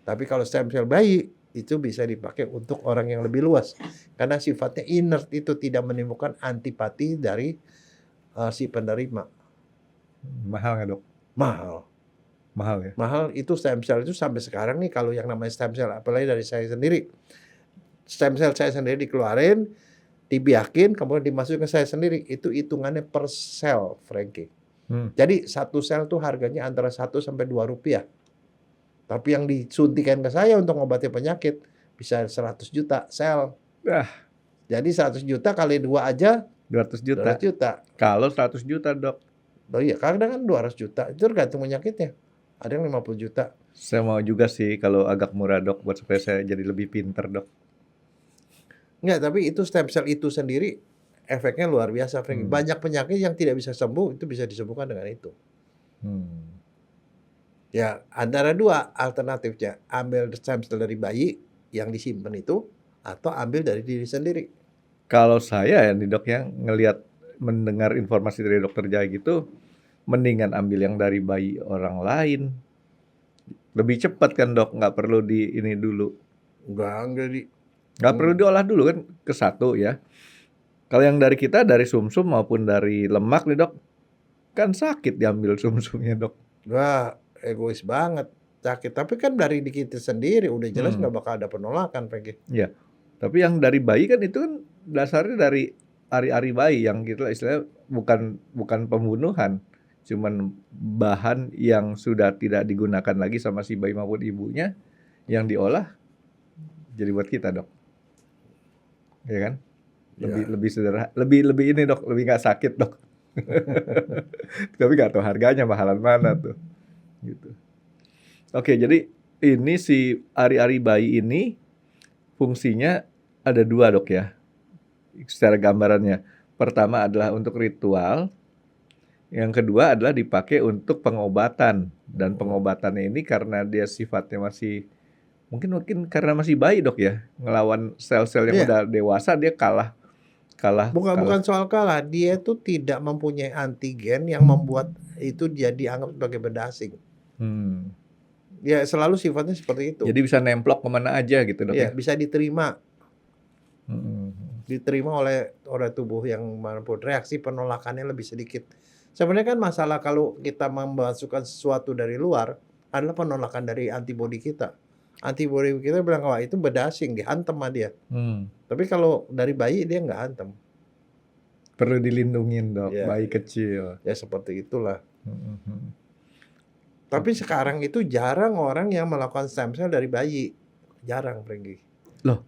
Tapi kalau stem cell bayi itu bisa dipakai untuk orang yang lebih luas karena sifatnya inert, itu tidak menimbulkan antipati dari si penerima. Mahal nggak dok? Mahal ya? Mahal. Itu stem cell itu sampai sekarang nih kalau yang namanya stem cell, apalagi dari saya sendiri, stem cell saya sendiri dikeluarin, dibiakin, kemudian dimasukin ke saya sendiri, itu hitungannya per sel, Frankie. Jadi satu sel tuh harganya antara 1 sampai 2 rupiah. Tapi yang disuntikan ke saya untuk ngobati penyakit bisa 100 juta sel. Jadi 100 juta kali 2 aja 200 juta. 200 juta. Kalau 100 juta dok. Oh iya, kadang kan 200 juta. Itu tergantung penyakitnya. Ada yang 50 juta. Saya mau juga sih kalau agak murah dok, buat supaya saya jadi lebih pinter dok. Enggak, tapi itu stem cell itu sendiri efeknya luar biasa, Frank. Banyak penyakit yang tidak bisa sembuh, itu bisa disembuhkan dengan itu. Ya, antara dua alternatifnya. Ambil stem cell dari bayi yang disimpan itu, atau ambil dari diri sendiri. Kalau saya ya nih dok ya, mendengar informasi dari dokter Jaya gitu, mendingan ambil yang dari bayi orang lain. Lebih cepat kan dok, nggak perlu di ini dulu. Nggak perlu diolah dulu kan, ke satu ya. Kalau yang dari kita, dari sumsum maupun dari lemak nih dok, kan sakit diambil sumsumnya dok. Wah, egois banget, sakit. Tapi kan dari diri kita sendiri, udah jelas nggak bakal ada penolakan, Frankie. Iya, tapi yang dari bayi kan itu kan dasarnya dari ari-ari bayi yang gitu istilahnya bukan pembunuhan, cuman bahan yang sudah tidak digunakan lagi sama si bayi maupun ibunya, yang diolah jadi buat kita dok, ya kan? Lebih sederhana, lebih ini dok, lebih nggak sakit dok. Tapi nggak tahu harganya mahalan mana tuh, gitu. Oke, jadi ini si ari-ari bayi ini fungsinya ada 2 dok ya, secara gambarannya. Pertama adalah untuk ritual, yang kedua adalah dipakai untuk pengobatan. Dan pengobatannya ini karena dia sifatnya masih mungkin karena masih bayi dok ya, ngelawan sel-sel yang udah dewasa, dia kalah. Bukan soal kalah, dia itu tidak mempunyai antigen yang membuat itu jadi anggap sebagai benda asing. Ya selalu sifatnya seperti itu. Jadi bisa nemplok kemana aja gitu dok ya? Bisa diterima. Diterima oleh tubuh yang manapun. Reaksi penolakannya lebih sedikit. Sebenarnya kan masalah kalau kita memasukkan sesuatu dari luar adalah penolakan dari antibodi kita. Antibodi kita bilang, wah itu benda asing, dihantam sama dia. Tapi kalau dari bayi dia nggak hantam. Perlu dilindungin dok, bayi kecil. Ya seperti itulah. Tapi sekarang itu jarang orang yang melakukan stem cell dari bayi. Jarang, Frankie. Loh,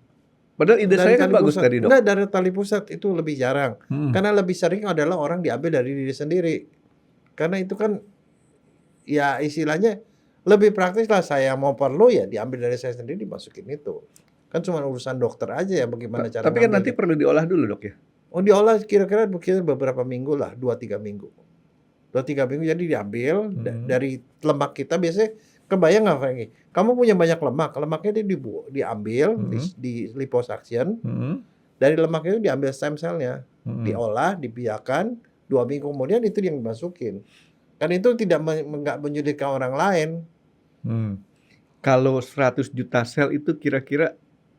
padahal ide saya kan bagus tadi dok. Enggak, dari tali pusat itu lebih jarang. Karena lebih sering adalah orang diambil dari diri sendiri. Karena itu kan, ya istilahnya lebih praktis lah, saya mau perlu ya diambil dari saya sendiri, dimasukin itu. Kan cuma urusan dokter aja ya bagaimana cara. Tapi kan nanti perlu diolah dulu dok ya? Oh diolah kira-kira beberapa minggu lah, 2-3 minggu. 2-3 minggu jadi diambil dari lemak kita biasanya. Kebayang nggak Frankie? Kamu punya banyak lemak, lemaknya diambil di liposuction. Dari lemak itu diambil stem cellnya, diolah, dibiarkan 2 minggu kemudian itu yang dimasukin. Kan itu nggak menyulitkan orang lain. Kalau 100 juta sel itu kira-kira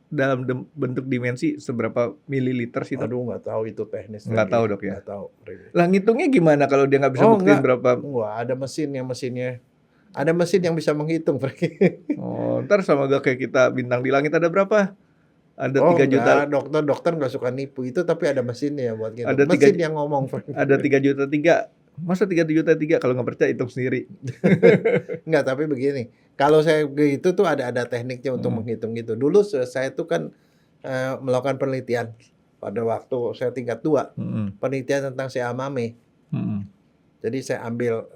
dalam bentuk dimensi seberapa mililiter sih? Aduh, nggak tahu itu teknis. Nggak tahu dok ya? Nggak tahu. Lah ngitungnya gimana kalau dia nggak bisa buktiin berapa? Wah, ada mesinnya. Ada mesin yang bisa menghitung, Frankie. Oh, ntar sama gak kayak kita bintang di langit ada berapa? Ada 3 juta. Dokter nggak suka nipu itu, tapi ada mesinnya buat gitu. Ada mesin yang ngomong, Frankie. Ada 3 juta 3. Masa 3,3 juta kalau nggak percaya hitung sendiri. Enggak, tapi begini, kalau saya gitu tuh ada tekniknya untuk menghitung itu. Dulu saya tuh kan melakukan penelitian pada waktu saya tingkat 2, penelitian tentang siamame. Jadi saya ambil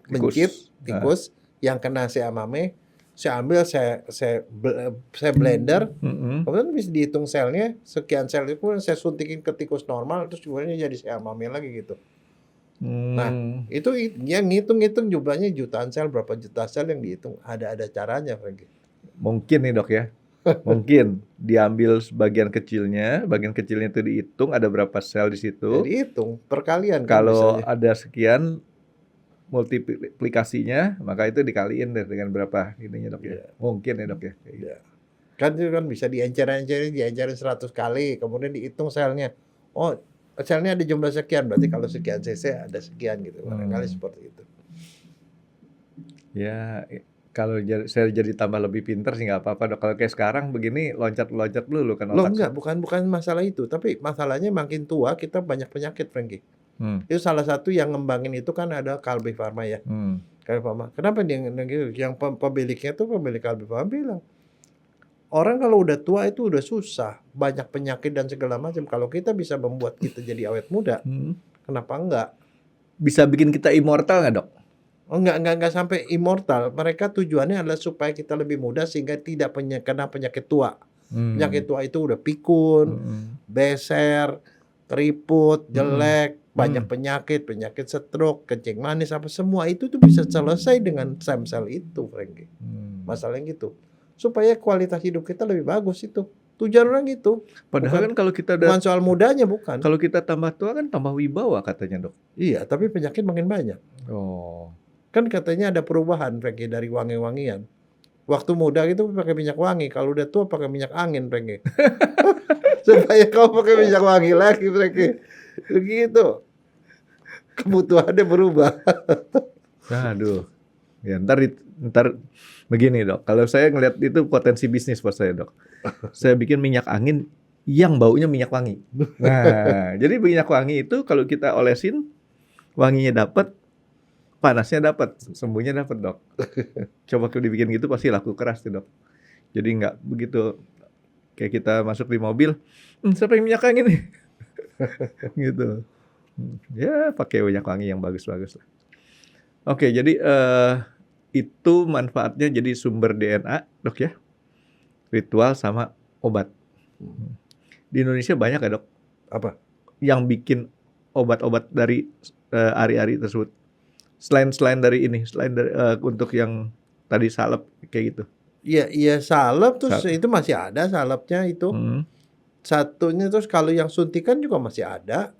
mencit tikus yang kena siamame, saya ambil saya blender, kemudian bisa dihitung selnya, sekian sel itu saya suntikin ke tikus normal, terus kemudian jadi siamame lagi gitu. Nah, itu yang ngitung-ngitung jumlahnya jutaan sel, berapa juta sel yang dihitung, ada caranya, Frankie. Mungkin nih dok ya, mungkin diambil bagian kecilnya itu dihitung ada berapa sel di situ. Jadi hitung perkalian kan Kalau misalnya. ada sekian multiplikasinya, maka itu dikaliin deh dengan berapa ininya dok ya. Mungkin ya dok ya. Ya. Kan itu kan bisa diencerin 100 kali, kemudian dihitung selnya. Oh, selnya ada jumlah sekian, berarti kalau sekian cc ada sekian gitu. Barangkali seperti itu. Ya, kalau saya jadi tambah lebih pinter sih nggak apa-apa dok. Kalau kayak sekarang begini loncat-loncat dulu kan Loh otak. enggak, bukan masalah itu, tapi masalahnya makin tua kita banyak penyakit, Frankie. Itu salah satu yang ngembangin itu kan ada Kalbe Pharma ya. Kalbe Pharma. Kenapa dia gitu? Yang pemiliknya tuh pemilik Kalbe Pharma bilang, orang kalau udah tua itu udah susah, banyak penyakit dan segala macam. Kalau kita bisa membuat kita jadi awet muda, kenapa enggak? Bisa bikin kita immortal nggak dok? Oh, enggak sampai immortal. Mereka tujuannya adalah supaya kita lebih muda sehingga tidak kena penyakit tua. Penyakit tua itu udah pikun, beser, keriput, jelek, banyak penyakit stroke, kencing manis, apa semua itu tuh bisa selesai dengan stem cell itu, Frankie. Masalahnya gitu. Supaya kualitas hidup kita lebih bagus itu. Tujuan orang gitu. Padahal kan kalau kita bukan soal mudanya, bukan. Kalau kita tambah tua kan tambah wibawa katanya dok. Iya, tapi penyakit makin banyak. Oh. Kan katanya ada perubahan, Frankie, dari wangi-wangian. Waktu muda gitu pakai minyak wangi, kalau udah tua pakai minyak angin, Frankie. Supaya kau pakai minyak wangi lagi, Frankie. Begitu. Kebutuhannya berubah. Aduh. Ya, ntar begini dok. Kalau saya ngelihat itu potensi bisnis buat saya dok. Saya bikin minyak angin yang baunya minyak wangi. Nah, jadi minyak wangi itu kalau kita olesin, wanginya dapat, panasnya dapat, sembuhnya dapat dok. Coba kalau dibikin gitu pasti laku keras tuh dok. Jadi nggak begitu kayak kita masuk di mobil, siapa yang minyak angin nih? Gitu. Ya pakai minyak wangi yang bagus-bagus lah. Oke, jadi itu manfaatnya jadi sumber DNA dok ya, ritual sama obat. Di Indonesia banyak ya dok? Apa? Yang bikin obat-obat dari ari-ari tersebut. Selain dari ini, selain dari untuk yang tadi salep kayak gitu. Iya salep terus itu masih ada salepnya itu. Satunya terus kalau yang suntikan juga masih ada.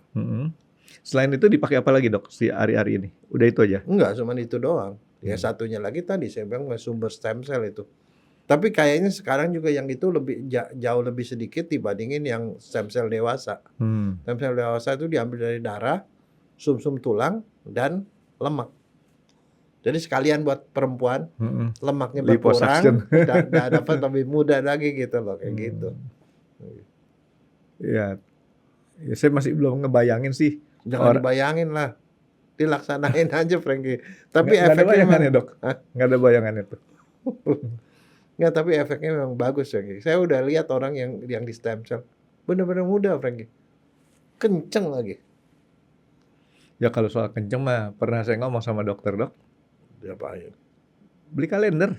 Selain itu dipakai apa lagi dok si ari-ari ini? Udah itu aja? Enggak, cuma itu doang. Ya satunya lagi tadi saya bilang sumber stem cell itu. Tapi kayaknya sekarang juga yang itu lebih jauh lebih sedikit dibandingin yang stem cell dewasa. Stem cell dewasa itu diambil dari darah, sumsum tulang dan lemak. Jadi sekalian buat perempuan, lemaknya berkurang, dapat lebih muda lagi gitu loh, kayak gitu. Ya, saya masih belum ngebayangin sih. Jangan dibayangin lah, dilaksanain aja, Frankie. Tapi nggak ada bayangannya dok, nggak ada bayangannya tuh. Nggak, tapi efeknya memang bagus, Frankie. Saya udah lihat orang yang di stem cell, benar-benar muda, Frankie. Kenceng lagi. Ya kalau soal kenceng mah pernah saya ngomong sama dokter dok. Diapain? Beli kalender.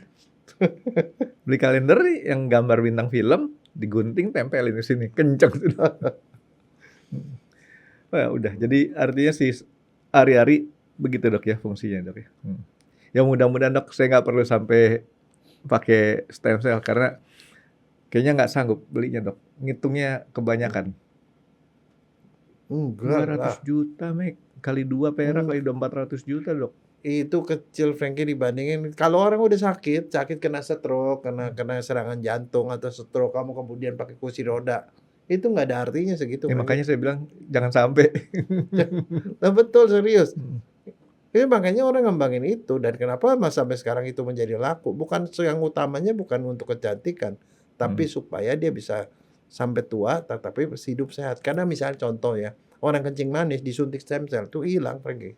Beli kalender nih yang gambar bintang film, digunting tempelin di sini, kenceng tuh. Nah, udah. Jadi artinya si ari-ari begitu dok ya fungsinya dok ya. Ya mudah-mudahan dok saya nggak perlu sampai pakai stem cell karena kayaknya nggak sanggup belinya dok. Ngitungnya kebanyakan. 200 juta Mek. Kali 2 perak kali 400 juta dok. Itu kecil, Frankie, dibandingin kalau orang udah sakit kena stroke, kena serangan jantung atau stroke, kamu kemudian pakai kursi roda, itu nggak ada artinya segitu. Ya, makanya saya bilang jangan sampai. Nah, betul, serius. Jadi makanya orang ngembangin itu, dan kenapa sampai sekarang itu menjadi laku, bukan yang utamanya bukan untuk kecantikan, tapi supaya dia bisa sampai tua tapi hidup sehat. Karena misalnya contoh ya, orang kencing manis disuntik stem cell tuh hilang, Frankie.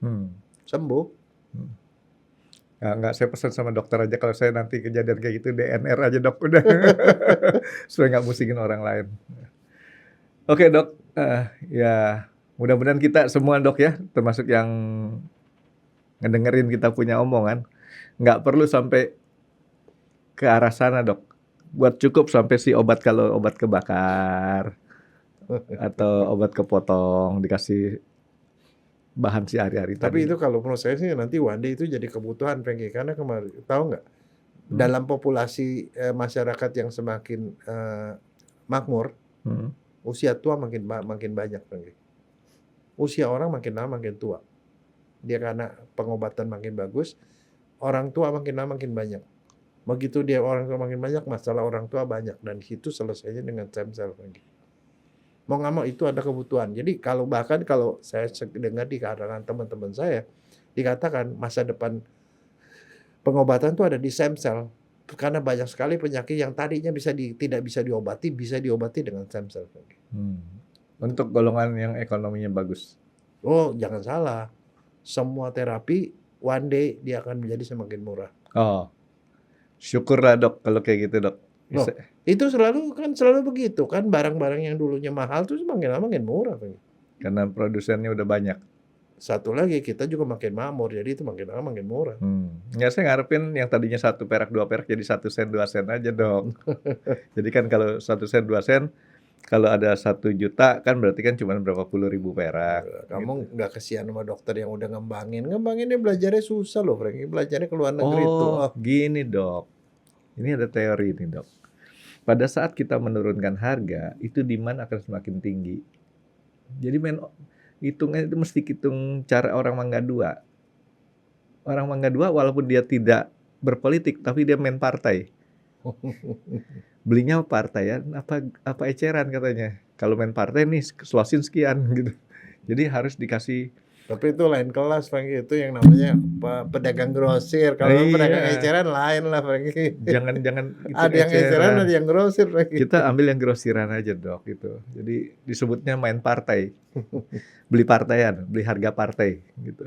Sembuh. Nggak, saya pesan sama dokter aja kalau saya nanti kejadian kayak gitu DNR aja dok udah. Supaya nggak musingin orang lain. Oke dok, ya mudah-mudahan kita semua dok ya, termasuk yang ngedengerin kita punya omongan, nggak perlu sampai ke arah sana dok. Buat cukup sampai si obat, kalau obat kebakar atau obat kepotong dikasih bahan si hari-hari Tapi tadi. itu kalau menurut saya sih nanti one day itu jadi kebutuhan, Frankie. Karena kemarin tahu nggak, dalam populasi masyarakat yang semakin makmur, usia tua makin banyak, Frankie. Usia orang makin lama makin tua. Dia karena pengobatan makin bagus, orang tua makin lama makin banyak. Begitu dia orang tua makin banyak, masalah orang tua banyak, dan situ selesainya dengan stem cell, Frankie. Mau nggak mau itu ada kebutuhan. Jadi bahkan kalau saya dengar di kalangan teman-teman saya dikatakan masa depan pengobatan itu ada di stem cell, karena banyak sekali penyakit yang tadinya tidak bisa diobati dengan stem cell. Untuk golongan yang ekonominya bagus. Oh, jangan salah, semua terapi one day dia akan menjadi semakin murah. Oh, syukurlah dok kalau kayak gitu dok. Loh, itu selalu begitu kan, barang-barang yang dulunya mahal tuh semakin lama makin murah. Karena produsennya udah banyak. Satu lagi, kita juga makin makmur, jadi itu makin lama makin murah. Ya saya ngarepin yang tadinya 1 perak 2 perak jadi 1 sen 2 sen aja dong. Jadi kan kalau 1 sen 2 sen, kalau ada 1 juta kan berarti kan cuma berapa puluh ribu perak. Kamu nggak kesian sama dokter yang udah ngembanginnya belajarnya susah loh, Frankie. Belajarnya ke luar negeri tuh. Oh, gini dok. Ini ada teori nih dok. Pada saat kita menurunkan harga, itu demand akan semakin tinggi. Jadi hitungnya itu mesti hitung cara orang Mangga 2. Orang Mangga 2 walaupun dia tidak berpolitik, tapi dia main partai. Belinya partaian apa eceran katanya. Kalau main partai nih slosin sekian gitu. Jadi harus dikasih. Tapi itu lain kelas, Frankie. Itu yang namanya pedagang grosir. Kalau pedagang eceran lain lah, Frankie. Jangan ada yang eceran, ada yang grosir, Frankie. Kita ambil yang grosiran aja dok gitu. Jadi disebutnya main partai. Beli partaian, beli harga partai gitu.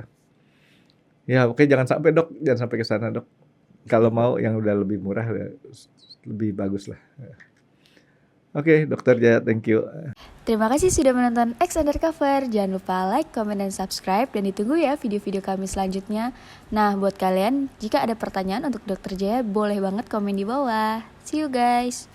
Ya oke, jangan sampai dok, jangan sampai ke sana dok. Kalau mau yang udah lebih murah, lebih bagus lah. Oke, Dokter Jaya, thank you. Terima kasih sudah menonton X Undercover. Jangan lupa like, comment, dan subscribe. Dan ditunggu ya video-video kami selanjutnya. Nah, buat kalian, jika ada pertanyaan untuk Dokter Jaya, boleh banget komen di bawah. See you guys!